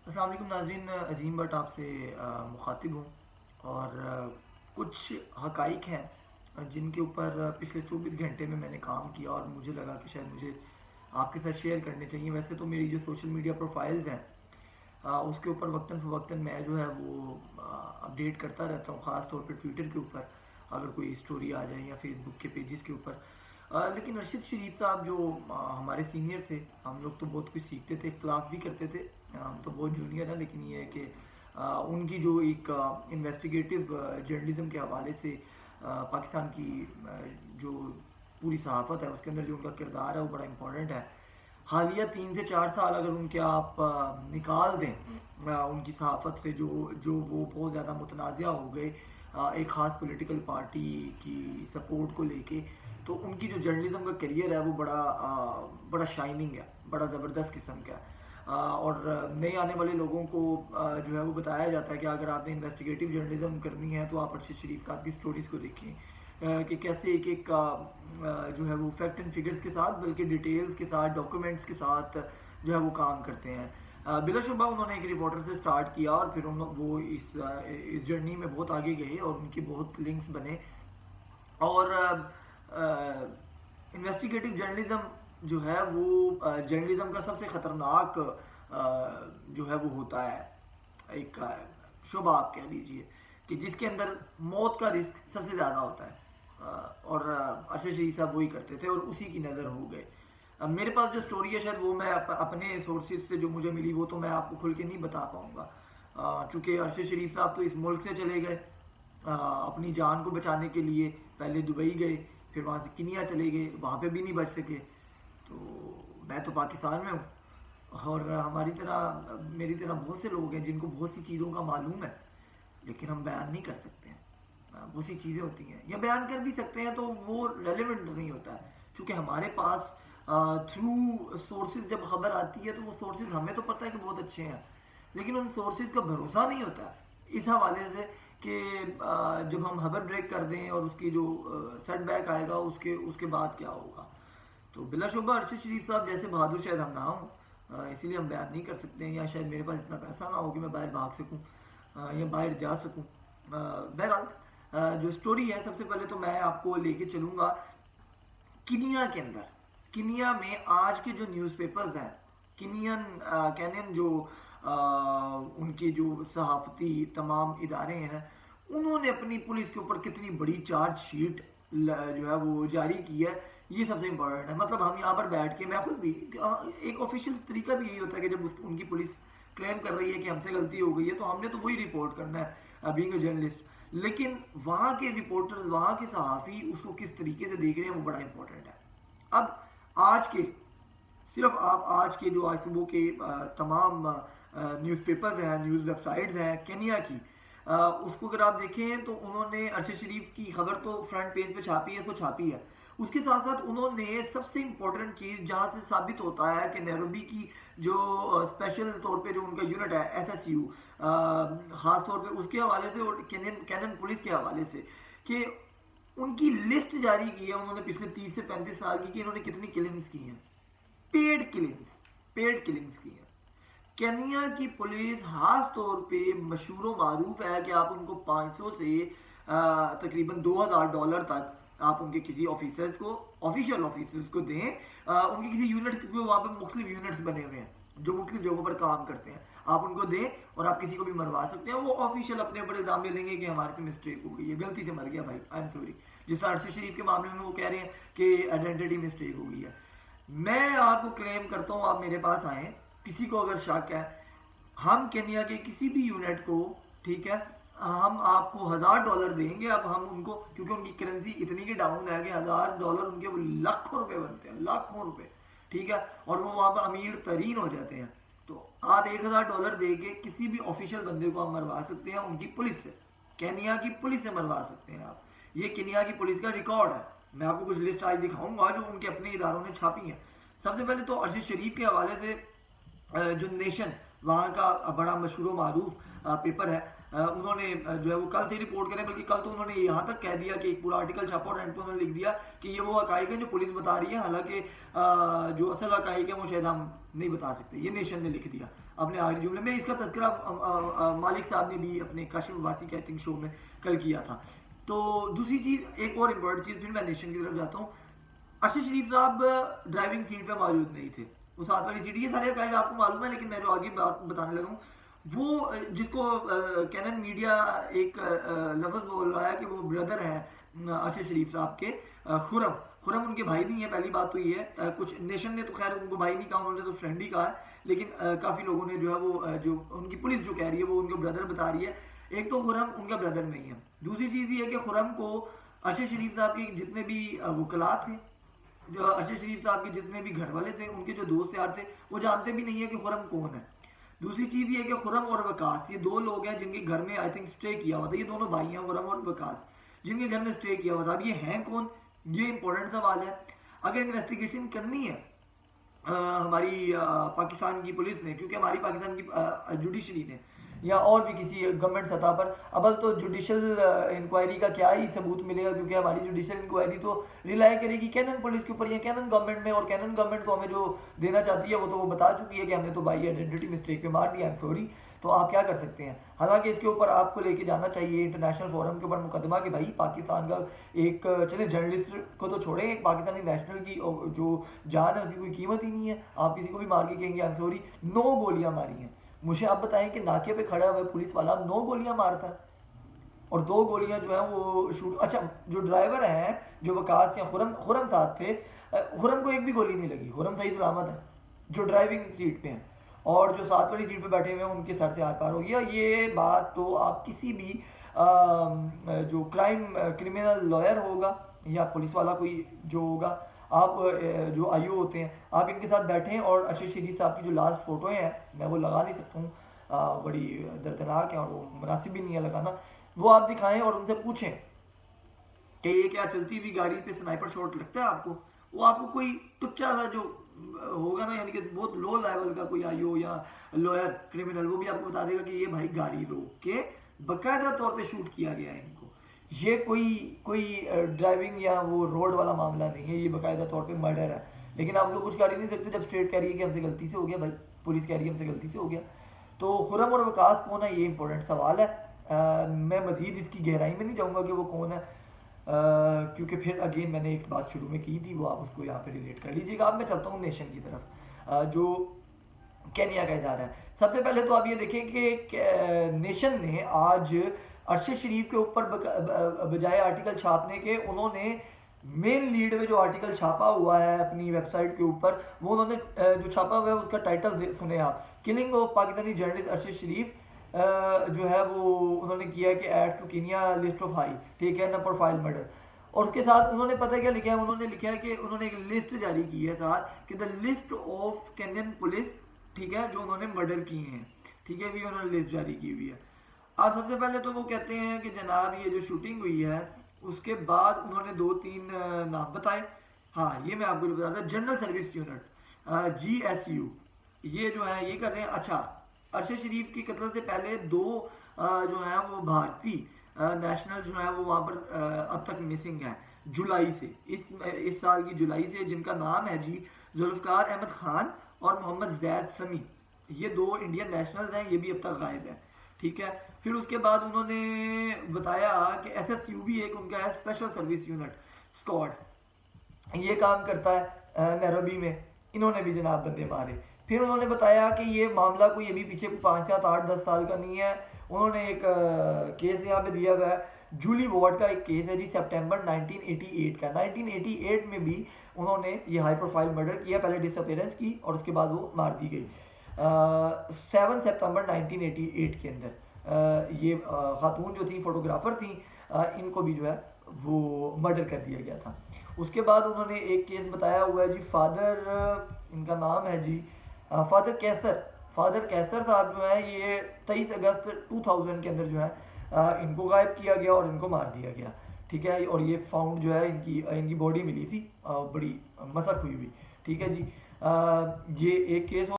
السلام علیکم ناظرین، عظیم بٹ آپ سے مخاطب ہوں اور کچھ حقائق ہیں جن کے اوپر پچھلے 24 گھنٹے میں نے کام کیا اور مجھے لگا کہ شاید مجھے آپ کے ساتھ شیئر کرنے چاہیے۔ ویسے تو میری جو سوشل میڈیا پروفائلز ہیں اس کے اوپر وقتاً فوقتاً میں جو ہے وہ اپڈیٹ کرتا رہتا ہوں، خاص طور پہ ٹویٹر کے اوپر اگر کوئی اسٹوری آ جائے یا فیس بک کے پیجز کے اوپر۔ لیکن ارشد شریف صاحب جو ہمارے سینئر تھے، ہم لوگ تو بہت کچھ سیکھتے تھے، اختلاف بھی کرتے تھے، ہم تو بہت جونیئر ہیں، لیکن یہ ہے کہ ان کی جو ایک انویسٹیگیٹو جرنلزم کے حوالے سے پاکستان کی جو پوری صحافت ہے اس کے اندر جو ان کا کردار ہے وہ بڑا امپورٹنٹ ہے۔ حالیہ 3 سے 4 سال اگر ان کے آپ نکال دیں ان کی صحافت سے، جو وہ بہت زیادہ متنازع ہو گئے ایک خاص پولیٹیکل پارٹی کی سپورٹ کو لے کے، تو ان کی جو جرنلزم کا کیریئر ہے وہ بڑا شائننگ ہے، بڑا زبردست قسم کا ہے۔ اور نئے آنے والے لوگوں کو جو ہے وہ بتایا جاتا ہے کہ اگر آپ نے انویسٹیگیٹو جرنلزم کرنی ہے تو آپ ارشد شریف صاحب کی سٹوریز کو دیکھیں کہ کیسے ایک ایک جو ہے وہ فیکٹ اینڈ فگرز کے ساتھ، بلکہ ڈیٹیلز کے ساتھ، ڈاکومنٹس کے ساتھ جو ہے وہ کام کرتے ہیں۔ بلا شبہ انہوں نے ایک رپورٹر سے سٹارٹ کیا اور پھر وہ اس جرنی میں بہت آگے گئے اور ان کی بہت لنکس بنے۔ اور انویسٹیگیٹو جرنلزم جو ہے وہ جرنلزم کا سب سے خطرناک جو ہے وہ ہوتا ہے، ایک شعبہ آپ کہہ لیجئے کہ جس کے اندر موت کا رسک سب سے زیادہ ہوتا ہے، اور ارشد شریف صاحب وہی کرتے تھے اور اسی کی نظر ہو گئے۔ میرے پاس جو سٹوری ہے شاید وہ میں اپنے سورسز سے جو مجھے ملی وہ تو میں آپ کو کھل کے نہیں بتا پاؤں گا، چونکہ ارشد شریف صاحب تو اس ملک سے چلے گئے اپنی جان کو بچانے کے لیے، پہلے دبئی گئے، پھر وہاں سے کنیا چلے گئے، وہاں پہ بھی نہیں بچ سکے۔ تو میں تو پاکستان میں ہوں اور ہماری طرح میری طرح بہت سے لوگ ہیں جن کو بہت سی چیزوں کا معلوم ہے لیکن ہم بیان نہیں کر سکتے ہیں۔ بہت سی چیزیں ہوتی ہیں یا بیان کر بھی سکتے ہیں تو وہ ریلیونٹ نہیں ہوتا ہے، چونکہ ہمارے پاس تھرو سورسز جب خبر آتی ہے تو وہ سورسز ہمیں تو پتہ ہے کہ بہت اچھے ہیں لیکن ان سورسز کا بھروسہ نہیں ہوتا اس حوالے سے کہ جب ہم خبر بریک کر دیں اور اس کی جو سیٹ بیک آئے گا اس کے بعد کیا ہوگا۔ تو بلا شبہ ارشد شریف صاحب جیسے بہادر شاید ہم نہ ہوں، اسی لیے ہم بیان نہیں کر سکتے ہیں، یا شاید میرے پاس اتنا پیسہ نہ ہو کہ میں باہر بھاگ سکوں یا باہر جا سکوں۔ بہرحال جو سٹوری ہے، سب سے پہلے تو میں آپ کو لے کے چلوں گا کنیا کے اندر۔ کنیا میں آج کے جو نیوز پیپرز ہیں، کینین جو ان کی جو صحافتی تمام ادارے ہیں، انہوں نے اپنی پولیس کے اوپر کتنی بڑی چارج شیٹ جو ہے وہ جاری کی ہے، یہ سب سے امپورٹنٹ ہے۔ مطلب ہم یہاں پر بیٹھ کے، میں خود بھی ایک آفیشیل طریقہ بھی یہی ہوتا ہے کہ جب ان کی پولیس کلیم کر رہی ہے کہ ہم سے غلطی ہو گئی ہے تو ہم نے تو وہی رپورٹ کرنا ہے بینگ اے جرنلسٹ، لیکن وہاں کے رپورٹرز، وہاں کے صحافی اس کو کس طریقے سے دیکھ رہے ہیں وہ بڑا امپورٹنٹ ہے۔ اب آج کے صرف آپ آج کے جو آج صبح کے تمام نیوز پیپرز ہیں، نیوز ویب سائٹس ہیں کینیا کی، اس کو اگر آپ دیکھیں تو انہوں نے ارشد شریف کی خبر تو فرنٹ پیج پہ چھاپی ہے، سو چھاپی ہے، اس کے ساتھ ساتھ انہوں نے سب سے امپورٹنٹ چیز جہاں سے ثابت ہوتا ہے کہ نیروبی کی جو اسپیشل طور پہ جو ان کا یونٹ ہے ایس ایس یو، خاص طور پہ اس کے حوالے سے اور کینن پولیس کے حوالے سے، کہ ان کی لسٹ جاری کی ہے انہوں نے پچھلے 30 سے 35 سال کی کہ انہوں نے کتنی کلنگز کی ہیں، پیڈ کلنگز کی ہیں۔ کینیا کی پولیس خاص طور پہ مشہور و معروف ہے کہ آپ ان کو 500 سے تقریباً $2000 تک آپ ان کے کسی آفیسرز کو، آفیشیل آفیسرز کو دیں، ان کے کسی یونٹ کو، وہاں پہ مختلف یونٹس بنے ہوئے ہیں جو مختلف جگہوں پر کام کرتے ہیں، آپ ان کو دیں اور آپ کسی کو بھی مروا سکتے ہیں، وہ آفیشیل اپنے اوپر الزام لے لیں گے کہ ہمارے سے مسٹیک ہو گئی ہے، غلطی سے مر گیا بھائی، آئی ایم سوری، جس طرح ارشد شریف کے معاملے میں وہ کہہ رہے ہیں کہ آئیڈینٹی مسٹیک ہو گئی ہے۔ میں آپ کو کلیم کرتا ہوں، آپ میرے پاس آئیں، کسی کو اگر شک ہے، ہم کینیا کے کسی بھی یونٹ کو، ٹھیک ہے، ہم آپ کو $1000 دیں گے۔ اب ہم ان کو، کیونکہ ان کی کرنسی اتنی کی ڈاؤن ہے کہ $1000 ان کے لاکھوں روپے بنتے ہیں، لاکھوں روپے، ٹھیک ہے، اور وہ وہاں پر امیر ترین ہو جاتے ہیں۔ تو آپ $1000 دے کے کسی بھی آفیشیل بندے کو آپ مروا سکتے ہیں ان کی پولیس سے، کینیا کی پولیس سے مروا سکتے ہیں آپ۔ یہ کینیا کی پولیس کا ریکارڈ ہے، میں آپ کو کچھ لسٹ آج دکھاؤں گا جو ان کے اپنے اداروں نے چھاپی ہیں۔ سب سے پہلے تو ارشد شریف کے حوالے سے جو نیشن وہاں کا بڑا مشہور و معروف پیپر ہے، انہوں نے جو ہے وہ کل سے رپورٹ کریں، بلکہ کل تو انہوں نے یہاں تک کہہ دیا کہ ایک پورا آرٹیکل چھاپا اور اینڈ پہ انہوں نے لکھ دیا کہ یہ وہ حقائق ہیں جو پولیس بتا رہی ہے، حالانکہ جو اصل حقائق ہیں وہ شاید ہم نہیں بتا سکتے، یہ نیشن نے لکھ دیا۔ اپنے آخری جملے میں. اس کا تذکرہ مالک صاحب نے بھی اپنے کاشف عباسی کے آئی تھنک شو میں کل کیا تھا. تو دوسری چیز ایک اور امپورٹنٹ چیز پھر میں نیشن کی طرف جاتا ہوں. ارشد شریف صاحب ڈرائیونگ سیٹ پہ موجود نہیں تھے, وہ ساتھ والی سیٹ, یہ سارے قاعدے آپ کو معلوم ہے, لیکن میں جو آگے بات بتانے لگا ہوں وہ جس کو کینن میڈیا ایک لفظ بول رہا ہے کہ وہ بردر ہیں ارشد شریف صاحب کے, خرم ان کے بھائی نہیں ہے. پہلی بات تو یہ ہے, کچھ نیشن نے تو خیر ان کو بھائی نہیں کہا, انہوں نے تو فرینڈ ہی کہا ہے, لیکن کافی لوگوں نے جو ہے وہ جو ان کی پولیس جو کہہ رہی ہے وہ ان کے بردر بتا رہی ہے. ایک تو خرم ان کا بردر نہیں ہے, دوسری چیز یہ ہے کہ خرم کو ارشد شریف صاحب کے جتنے بھی وکلاء تھے, جو ارشد شریف صاحب کے جتنے بھی گھر والے تھے, ان کے جو دوست یار تھے, وہ جانتے بھی نہیں ہے کہ خرم کون ہے. دوسری چیز یہ ہے کہ خرم اور وکاس یہ دو لوگ ہیں جن کے گھر میں آئی تھنک اسٹے کیا ہوا تھا, یہ دونوں بھائی ہیں خرم اور وکاس, جن کے گھر میں اسٹے کیا ہوا تھا. اب یہ ہیں کون, یہ امپورٹنٹ سوال ہے. اگر انویسٹیگیشن کرنی ہے ہماری پاکستان کی پولیس نے, کیونکہ ہماری پاکستان کی جوڈیشری نے یا اور بھی کسی گورنمنٹ سطح پر, ابل تو جوڈیشل انکوائری کا کیا ہی ثبوت ملے گا, کیونکہ ہماری جوڈیشل انکوائری تو ریلائی کرے گی کینن پولیس کے اوپر یا کینن گورنمنٹ میں, اور کینن گورنمنٹ کو ہمیں جو دینا چاہتی ہے وہ تو وہ بتا چکی ہے کہ ہم نے تو بائی آئیڈینٹی مسٹیک پہ مار دیا, آئی ایم سوری. تو آپ کیا کر سکتے ہیں, حالانکہ اس کے اوپر آپ کو لے کے جانا چاہیے انٹرنیشنل فورم کے اوپر مقدمہ کہ بھائی پاکستان کا ایک, چلے جرنلسٹ کو تو چھوڑیں, ایک پاکستانی نیشنل کی جو جان ہے اس کی کوئی قیمت ہی نہیں ہے. آپ کسی کو بھی مار کے کہیں گے آئی ایم سوری. 9 گولیاں ماری ہیں. مجھے آپ بتائیں کہ ناکے پہ کھڑا ہوا پولیس والا 9 گولیاں مارتا ہے, اور 2 گولیاں جو ہیں وہ شوٹ. اچھا جو ڈرائیور ہیں جو وکاس یا خرم ساتھ تھے, خرم کو ایک بھی گولی نہیں لگی, خرم صحیح سلامت ہے جو ڈرائیونگ سیٹ پہ ہیں, اور جو ساتھ والی سیٹ پہ بیٹھے ہوئے ہیں ان کے سر سے آر پار ہو گیا. یہ بات تو آپ کسی بھی جو کرمنل لائر ہوگا یا پولیس والا کوئی جو ہوگا, آپ جو آئی او ہوتے ہیں, آپ ان کے ساتھ بیٹھیں, اور ارشد شریف صاحب کی جو لاسٹ فوٹویں ہیں میں وہ لگا نہیں سکتا ہوں, بڑی دردناک ہیں اور وہ مناسب بھی نہیں ہے لگانا, وہ آپ دکھائیں اور ان سے پوچھیں کہ یہ کیا چلتی ہوئی گاڑی پہ سنائپر شاٹ لگتا ہے آپ کو. وہ آپ کو کوئی ٹچا سا جو ہوگا نا, یعنی کہ بہت لو لیول کا کوئی آئی او یا لوئر کرمنل, وہ بھی آپ کو بتا دے گا کہ یہ بھائی گاڑی روک کے باقاعدہ طور پہ شوٹ کیا گیا ہے ان کو. یہ کوئی ڈرائیونگ یا وہ روڈ والا معاملہ نہیں ہے, یہ باقاعدہ طور پہ مرڈر ہے. لیکن آپ لوگ کچھ کر ہی نہیں سکتے جب اسٹیٹ کہہ رہی ہے کہ ہم سے غلطی سے ہو گیا, بھائی پولیس کہہ رہی ہے ہم سے غلطی سے ہو گیا. تو خرم اور وکاس کون ہے, یہ امپورٹنٹ سوال ہے. میں مزید اس کی گہرائی میں نہیں جاؤں گا کہ وہ کون ہے, کیونکہ پھر اگین میں نے ایک بات شروع میں کی تھی, وہ آپ اس کو یہاں پہ ریلیٹ کر لیجیے گا. اب میں چلتا ہوں نیشن کی طرف جو کینیا کا ادارہ ہے. سب سے پہلے تو آپ یہ دیکھیں کہ نیشن نے آج ارشد شریف کے اوپر بجائے آرٹیکل چھاپنے کے, انہوں نے مین لیڈ میں جو آرٹیکل چھاپا ہوا ہے اپنی ویب سائٹ کے اوپر, وہ انہوں نے جو چھاپا ہوا ہے اس کا ٹائٹل سنے آپ, killing of Pakistani journalist Arshad Sharif, جو ہے وہ انہوں نے کیا کہ add to Kenya list of high, ٹھیک ہے نا, پروفائل مرڈر. اور اس کے ساتھ انہوں نے پتہ کیا لکھا ہے, انہوں نے لکھا ہے کہ انہوں نے ایک لسٹ جاری کی ہے ساتھ کہ the list of canyon police, ٹھیک ہے, جو انہوں نے مرڈر کیے ہیں, ٹھیک ہے, بھی انہوں نے لسٹ جاری کی ہوئی ہے. آپ سب سے پہلے تو وہ کہتے ہیں کہ جناب یہ جو شوٹنگ ہوئی ہے اس کے بعد انہوں نے 2-3 نام بتائے. ہاں یہ میں آپ کو بتا دوں, جنرل سروس یونٹ GSU, یہ جو ہے یہ کر رہے ہیں. اچھا ارشد شریف کی قتل سے پہلے 2 جو ہیں وہ بھارتی نیشنل جو ہیں وہ وہاں پر اب تک مسنگ ہیں جولائی سے, اس سال کی جولائی سے, جن کا نام ہے جی ذوالفقار احمد خان اور محمد زید سمی. یہ 2 انڈین نیشنلز ہیں, یہ بھی اب تک غائب ہیں, ٹھیک ہے. پھر اس کے بعد انہوں نے بتایا کہ SSU بھی ایک ان کا ہے, اسپیشل سروس یونٹ اسکواڈ, یہ کام کرتا ہے نیروبی میں, انہوں نے بھی جناب بندے مارے. پھر انہوں نے بتایا کہ یہ معاملہ کوئی ابھی پیچھے 5 7 8 10 سال کا نہیں ہے. انہوں نے ایک کیس یہاں پہ دیا ہوا ہے, جولی وارڈ کا ایک کیس ہے جی, سپٹمبر 1988 کا. 1988 میں بھی انہوں نے یہ ہائی پروفائل مرڈر کیا, پہلے ڈس اپیرنس کی اور اس کے بعد وہ مار دی گئی. 7 سپتمبر 1988 کے اندر یہ خاتون جو تھیں فوٹوگرافر تھیں, ان کو بھی جو ہے وہ مرڈر کر دیا گیا تھا. اس کے بعد انہوں نے ایک کیس بتایا ہوا ہے جی, فادر, ان کا نام ہے جی فادر کیسر صاحب جو ہیں, یہ 23 اگست 2000 کے اندر جو ہے ان کو غائب کیا گیا اور ان کو مار دیا گیا, ٹھیک ہے. اور یہ فاؤنڈ جو ہے ان کی باڈی ملی تھی بڑی مسخ ہوئی ہوئی, ٹھیک ہے جی. یہ ایک کیس